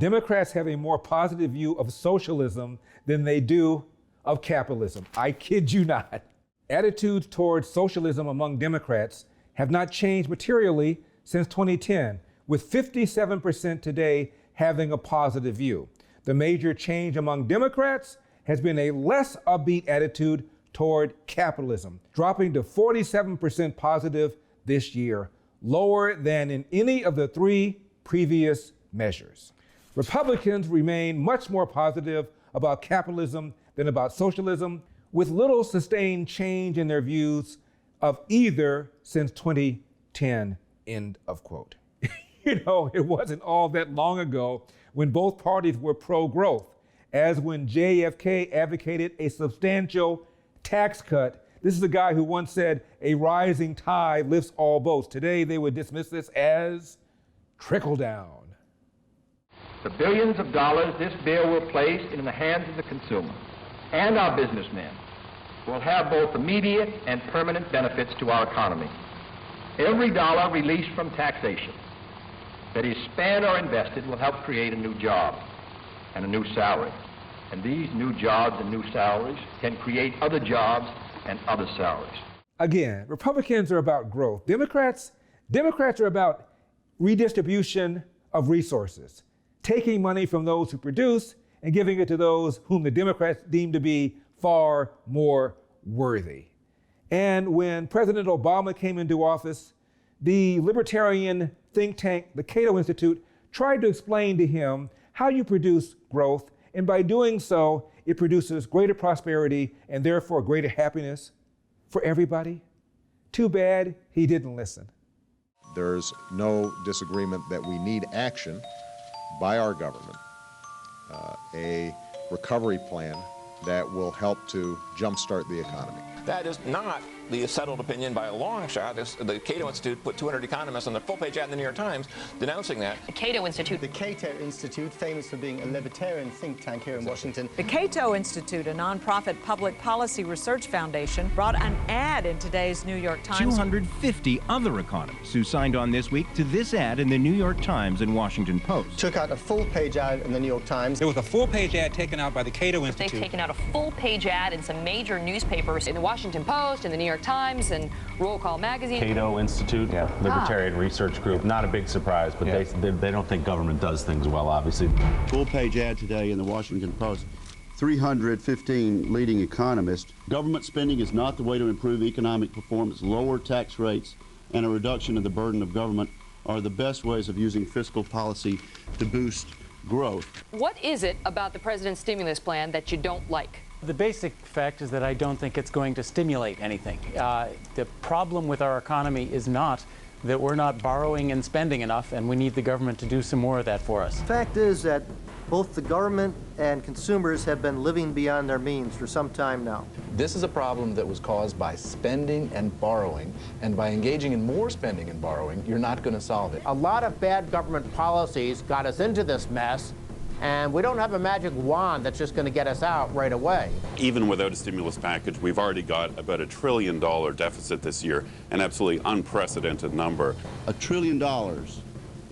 Democrats have a more positive view of socialism than they do of capitalism. I kid you not. Attitudes towards socialism among Democrats have not changed materially since 2010, with 57% today having a positive view. The major change among Democrats has been a less upbeat attitude toward capitalism, dropping to 47% positive this year, lower than in any of the three previous measures. Republicans remain much more positive about capitalism than about socialism, with little sustained change in their views of either since 2010, end of quote. You know, it wasn't all that long ago when both parties were pro-growth, as when JFK advocated a substantial tax cut. This is a guy who once said, "A rising tide lifts all boats." Today, they would dismiss this as trickle-down. The billions of dollars this bill will place in the hands of the consumer and our businessmen will have both immediate and permanent benefits to our economy. Every dollar released from taxation that is spent or invested will help create a new job and a new salary. And these new jobs and new salaries can create other jobs and other salaries. Again, Republicans are about growth. Democrats are about redistribution of resources, taking money from those who produce and giving it to those whom the Democrats deem to be far more worthy. And when President Obama came into office, the libertarian think tank, the Cato Institute, tried to explain to him how you produce growth, and by doing so, it produces greater prosperity and therefore greater happiness for everybody. Too bad he didn't listen. There's no disagreement that we need action by our government, a recovery plan that will help to jumpstart the economy. That is not the settled opinion by a long shot. The Cato Institute put 200 economists on the full-page ad in the New York Times denouncing that. The Cato Institute. The Cato Institute, famous for being a libertarian think tank here in Washington. The Cato Institute, a nonprofit public policy research foundation, brought an ad in today's New York Times. 250 other economists who signed on this week to this ad in the New York Times and Washington Post. Took out a full-page ad in the New York Times. There was a full-page ad taken out by the Cato Institute. They've taken out a full-page ad in some major newspapers, in the Washington Post, in the New York Times, and Roll Call magazine. Cato Institute, Libertarian Research Group. Not a big surprise, but they don't think government does things well, obviously. Full-page ad today in the Washington Post. 315 leading economists. Government spending is not the way to improve economic performance. Lower tax rates and a reduction of the burden of government are the best ways of using fiscal policy to boost growth. What is it about the president's stimulus plan that you don't like? The basic fact is that I don't think it's going to stimulate anything. The problem with our economy is not that we're not borrowing and spending enough, and we need the government to do some more of that for us. The fact is that both the government and consumers have been living beyond their means for some time now. This is a problem that was caused by spending and borrowing, and by engaging in more spending and borrowing, you're not going to solve it. A lot of bad government policies got us into this mess, and we don't have a magic wand that's just going to get us out right away. Even without a stimulus package, we've already got about $1 trillion deficit this year, an absolutely unprecedented number. $1 trillion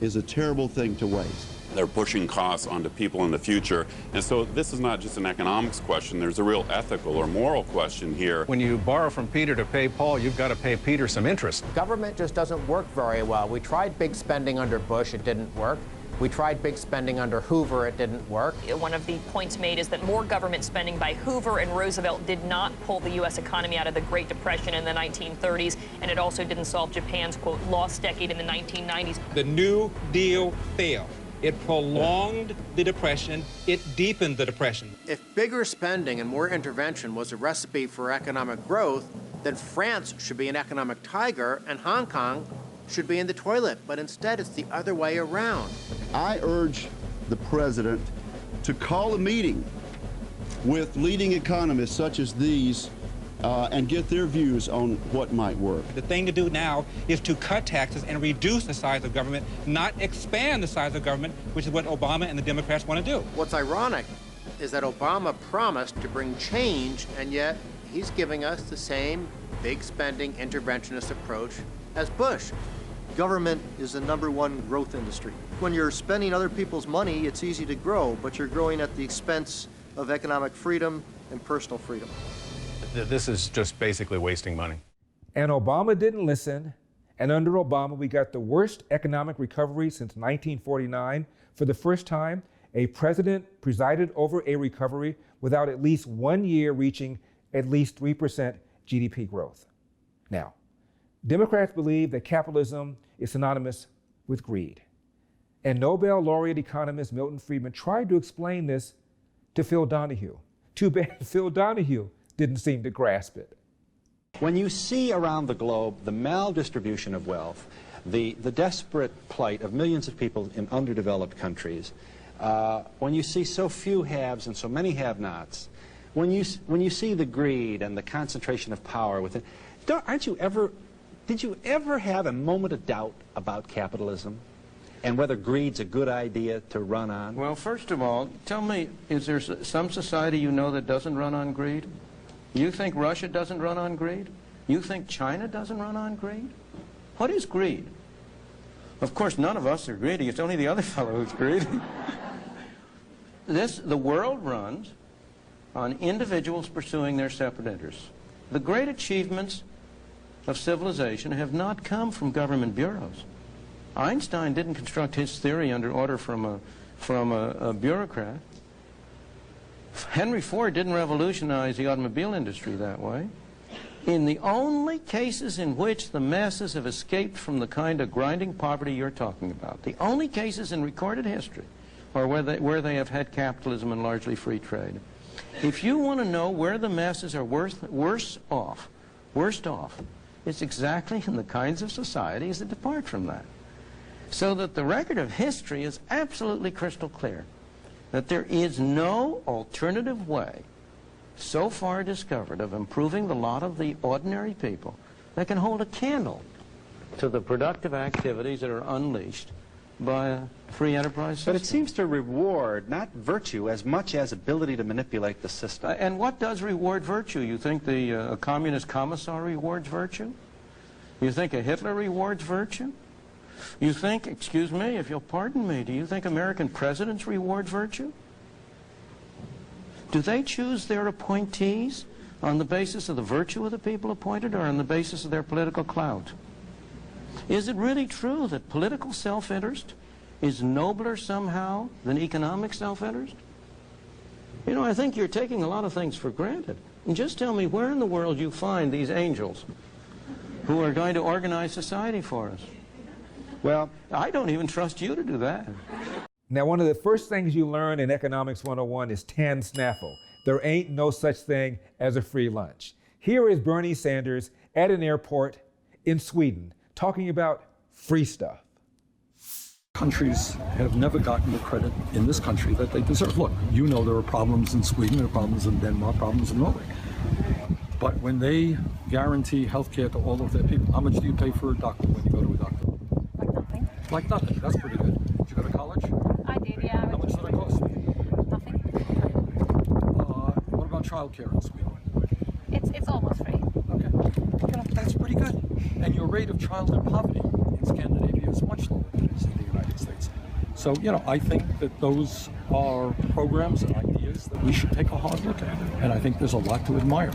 is a terrible thing to waste. They're pushing costs onto people in the future. And so this is not just an economics question. There's a real ethical or moral question here. When you borrow from Peter to pay Paul, you've got to pay Peter some interest. Government just doesn't work very well. We tried big spending under Bush, it didn't work. We tried big spending under Hoover, it didn't work. One of the points made is that more government spending by Hoover and Roosevelt did not pull the U.S. economy out of the Great Depression in the 1930s, and it also didn't solve Japan's, quote, lost decade in the 1990s. The New Deal failed. It prolonged the Depression. It deepened the Depression. If bigger spending and more intervention was a recipe for economic growth, then France should be an economic tiger and Hong Kong should be in the toilet, but instead it's the other way around. I urge the president to call a meeting with leading economists such as these and get their views on what might work. The thing to do now is to cut taxes and reduce the size of government, not expand the size of government, which is what Obama and the Democrats want to do. What's ironic is that Obama promised to bring change, and yet he's giving us the same big spending interventionist approach as Bush. government is the #1 growth industry. When you're spending other people's money, it's easy to grow, but you're growing at the expense of economic freedom and personal freedom. This is just basically wasting money. And Obama didn't listen. And under Obama, we got the worst economic recovery since 1949. For the first time, a president presided over a recovery without at least 1 year reaching at least 3% GDP growth. Now, Democrats believe that capitalism is synonymous with greed. And Nobel laureate economist Milton Friedman tried to explain this to Phil Donahue. Too bad Phil Donahue didn't seem to grasp it. When you see around the globe the maldistribution of wealth, the desperate plight of millions of people in underdeveloped countries, when you see so few haves and so many have-nots, when you see the greed and the concentration of power within, did you ever have a moment of doubt about capitalism and whether greed's a good idea to run on? Well, first of all, tell me, is there some society you know that doesn't run on greed? You think Russia doesn't run on greed? You think China doesn't run on greed? What is greed? Of course, none of us are greedy. It's only the other fellow who's greedy. The world runs on individuals pursuing their separate interests. The great achievements of civilization have not come from government bureaus. Einstein didn't construct his theory under order from a bureaucrat. Henry Ford didn't revolutionize the automobile industry that way. In the only cases in which the masses have escaped from the kind of grinding poverty you're talking about, the only cases in recorded history are where they have had capitalism and largely free trade. If you want to know where the masses are worst off, it's exactly in the kinds of societies that depart from that. So that the record of history is absolutely crystal clear that there is no alternative way so far discovered of improving the lot of the ordinary people that can hold a candle to the productive activities that are unleashed by a free enterprise system. But it seems to reward not virtue as much as ability to manipulate the system. And what does reward virtue? You think the communist commissar rewards virtue? You think a Hitler rewards virtue? You think, excuse me, if you'll pardon me, do you think American presidents reward virtue? Do they choose their appointees on the basis of the virtue of the people appointed or on the basis of their political clout? Is it really true that political self-interest is nobler somehow than economic self-interest? You know, I think you're taking a lot of things for granted. And just tell me where in the world you find these angels who are going to organize society for us. Well, I don't even trust you to do that. Now, one of the first things you learn in Economics 101 is tan snaffle. There ain't no such thing as a free lunch. Here is Bernie Sanders at an airport in Sweden talking about free stuff. Countries have never gotten the credit in this country that they deserve. Look, you know there are problems in Sweden, there are problems in Denmark, problems in Norway. But when they guarantee health care to all of their people, how much do you pay for a doctor when you go to a doctor? Like nothing. Like nothing. That's pretty good. Did you go to college? I did, yeah. How much did it cost? Nothing. What about child care in Sweden? It's almost free. Okay. You know, that's pretty good. And your rate of childhood poverty in Scandinavia is much lower than it is in the United States. So, you know, I think that those are programs and ideas that we should take a hard look at. And I think there's a lot to admire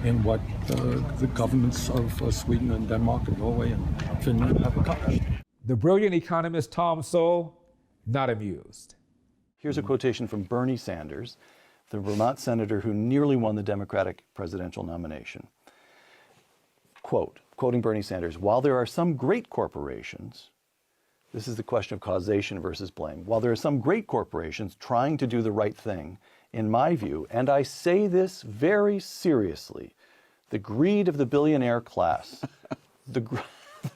in what the governments of Sweden and Denmark and Norway and Finland have accomplished. The brilliant economist Tom Sowell, not amused. Here's a quotation from Bernie Sanders, the Vermont senator who nearly won the Democratic presidential nomination. Quote, quoting Bernie Sanders, while there are some great corporations, this is the question of causation versus blame, while there are some great corporations trying to do the right thing, in my view, and I say this very seriously, the greed of the billionaire class, the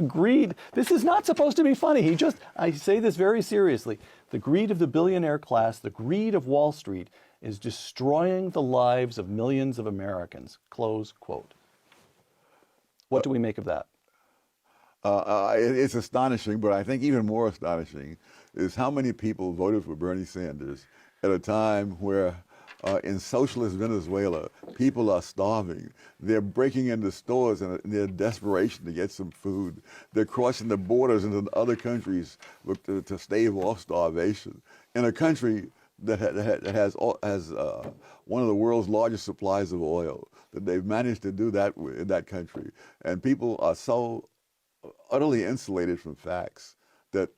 greed, this is not supposed to be funny, I say this very seriously, the greed of the billionaire class, the greed of Wall Street is destroying the lives of millions of Americans, close quote. What do we make of that? It's astonishing, but I think even more astonishing is how many people voted for Bernie Sanders at a time where in socialist Venezuela, people are starving. They're breaking into stores in their desperation to get some food. They're crossing the borders into other countries to stave off starvation. In a country that has one of the world's largest supplies of oil, that they've managed to do that in that country. And people are so utterly insulated from facts that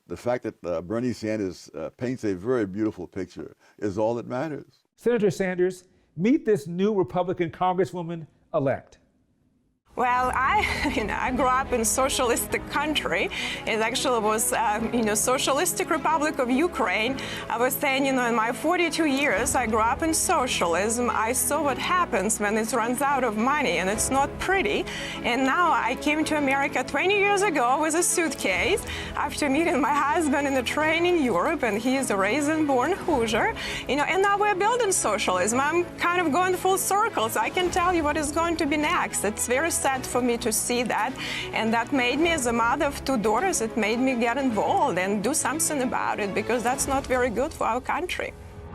the fact that Bernie Sanders paints a very beautiful picture is all that matters. Senator Sanders, meet this new Republican Congresswoman-elect. Well, I grew up in socialistic country. It actually was, Socialistic Republic of Ukraine. I was saying, in my 42 years, I grew up in socialism. I saw what happens when it runs out of money, and it's not pretty. And now I came to America 20 years ago with a suitcase after meeting my husband in a train in Europe, and he is a raisin-born Hoosier. And now we're building socialism. I'm kind of going full circle, so I can tell you what is going to be next. It's very sad for me to see that, and that made me, as a mother of 2 daughters, it made me get involved and do something about it, because that's not very good for our country.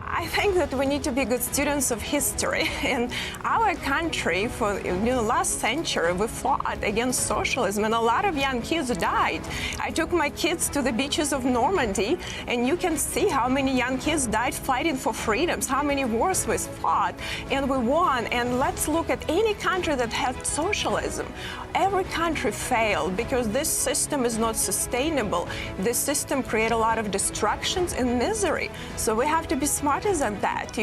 I think that we need to be good students of history. In our country, for last century, we fought against socialism, and a lot of young kids died. I took my kids to the beaches of Normandy, and you can see how many young kids died fighting for freedoms, how many wars we fought, and we won. And let's look at any country that had socialism. Every country failed because this system is not sustainable. This system creates a lot of destructions and misery. So we have to be smarter than that.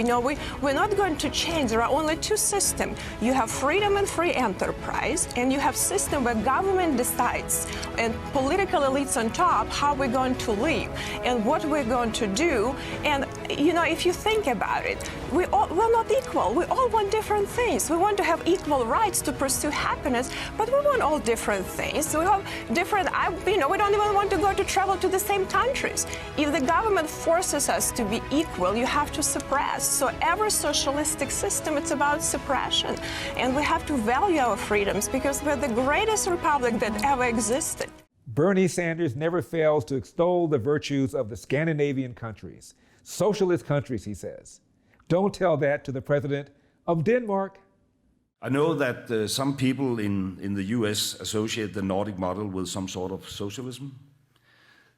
We're not going to change. There are only 2 systems. You have freedom and free enterprise, and you have system where government decides and political elites on top how we're going to live and what we're going to do. And if you think about it, we're not equal. We all want different things. We want to have equal rights to pursue happiness, but we want all different things. We have different, we don't even want to travel to the same countries. If the government forces us to be equal, you have to suppress. So every socialistic system, it's about suppression. And we have to value our freedoms because we're the greatest republic that ever existed. Bernie Sanders never fails to extol the virtues of the Scandinavian countries, socialist countries, he says. Don't tell that to the president of Denmark. I know that some people in the US associate the Nordic model with some sort of socialism.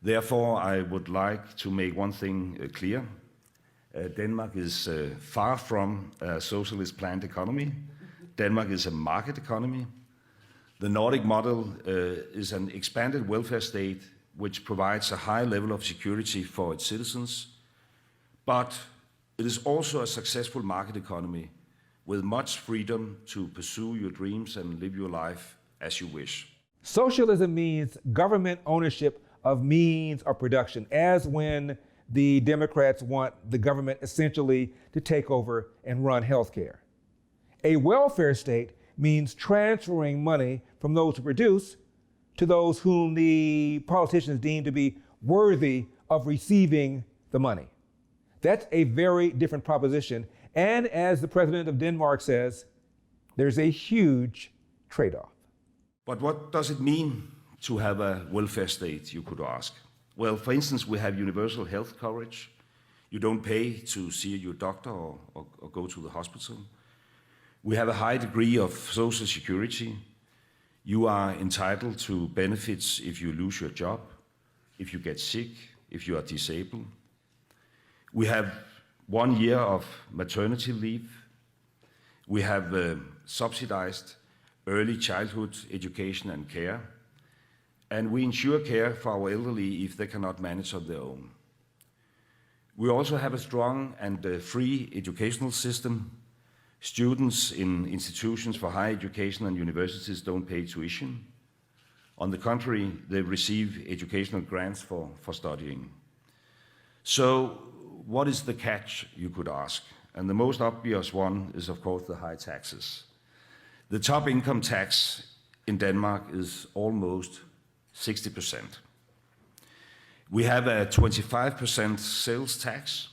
Therefore, I would like to make one thing clear. Denmark is far from a socialist planned economy. Denmark is a market economy. The Nordic model is an expanded welfare state which provides a high level of security for its citizens, but it is also a successful market economy with much freedom to pursue your dreams and live your life as you wish. Socialism means government ownership of means of production, as when the Democrats want the government essentially to take over and run healthcare. A welfare state means transferring money from those who produce to those whom the politicians deem to be worthy of receiving the money. That's a very different proposition. And as the president of Denmark says, there's a huge trade-off. But what does it mean to have a welfare state, you could ask? Well, for instance, we have universal health coverage. You don't pay to see your doctor or go to the hospital. We have a high degree of social security. You are entitled to benefits if you lose your job, if you get sick, if you are disabled. We have 1 year of maternity leave. We have subsidized early childhood education and care. And we ensure care for our elderly if they cannot manage on their own. We also have a strong and free educational system. Students in institutions for higher education and universities don't pay tuition. On the contrary, they receive educational grants for studying. So what is the catch, you could ask? And the most obvious one is, of course, the high taxes. The top income tax in Denmark is almost 60%. We have a 25% sales tax,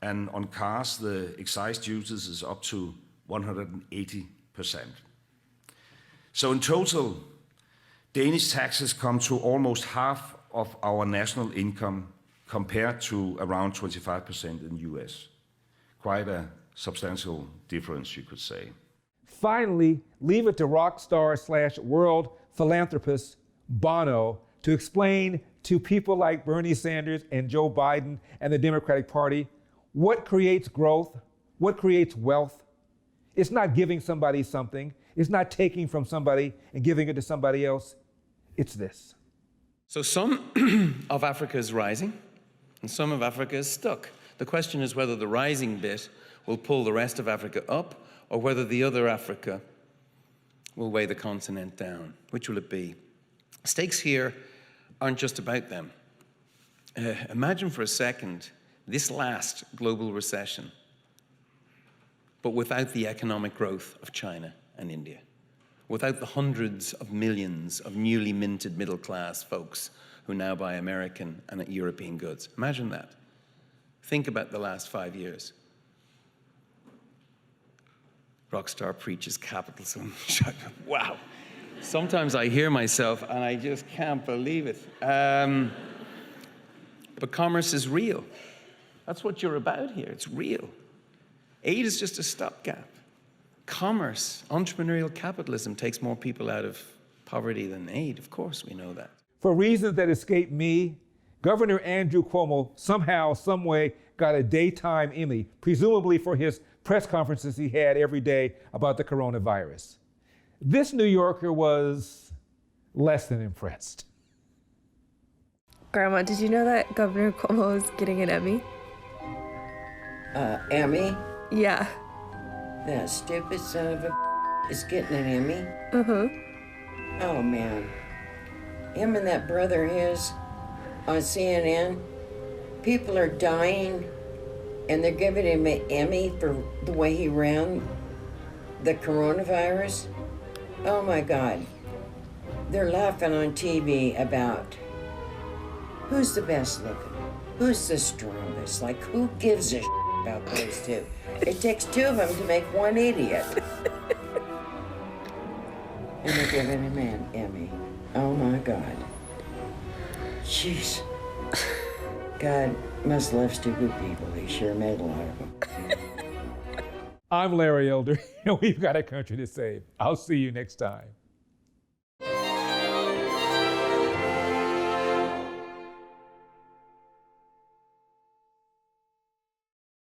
and on cars, the excise duties is up to 180%. So in total, Danish taxes come to almost half of our national income compared to around 25% in the US. quite a substantial difference, you could say. Finally, leave it to rock star / world philanthropist Bono to explain to people like Bernie Sanders and Joe Biden and the Democratic Party what creates growth, what creates wealth. It's not giving somebody something. It's not taking from somebody and giving it to somebody else. It's this. So some of Africa is rising and some of Africa is stuck. The question is whether the rising bit will pull the rest of Africa up or whether the other Africa will weigh the continent down. Which will it be? Stakes here aren't just about them. Imagine for a second this last global recession, but without the economic growth of China and India, without the hundreds of millions of newly minted middle-class folks who now buy American and European goods. Imagine that. Think about the last 5 years. Rockstar preaches capitalism. Wow. Sometimes I hear myself and I just can't believe it. But commerce is real. That's what you're about here. It's real. Aid is just a stopgap. Commerce, entrepreneurial capitalism takes more people out of poverty than aid. Of course, we know that. For reasons that escape me, Governor Andrew Cuomo somehow, some way got a daytime Emmy, presumably for his press conferences he had every day about the coronavirus. This New Yorker was less than impressed. Grandma, did you know that Governor Cuomo is getting an Emmy? Emmy? Yeah. That stupid son of a is getting an Emmy? Uh-huh. Oh, man. Him and that brother of his on CNN, people are dying, and they're giving him an Emmy for the way he ran the coronavirus. Oh, my God. They're laughing on TV about who's the best looking, who's the strongest, like who gives a about those two? It takes two of them to make one idiot. And they're giving him an Emmy. Oh my God. Jeez. God must love stupid people. He sure made a lot of them. I'm Larry Elder, and we've got a country to save. I'll see you next time.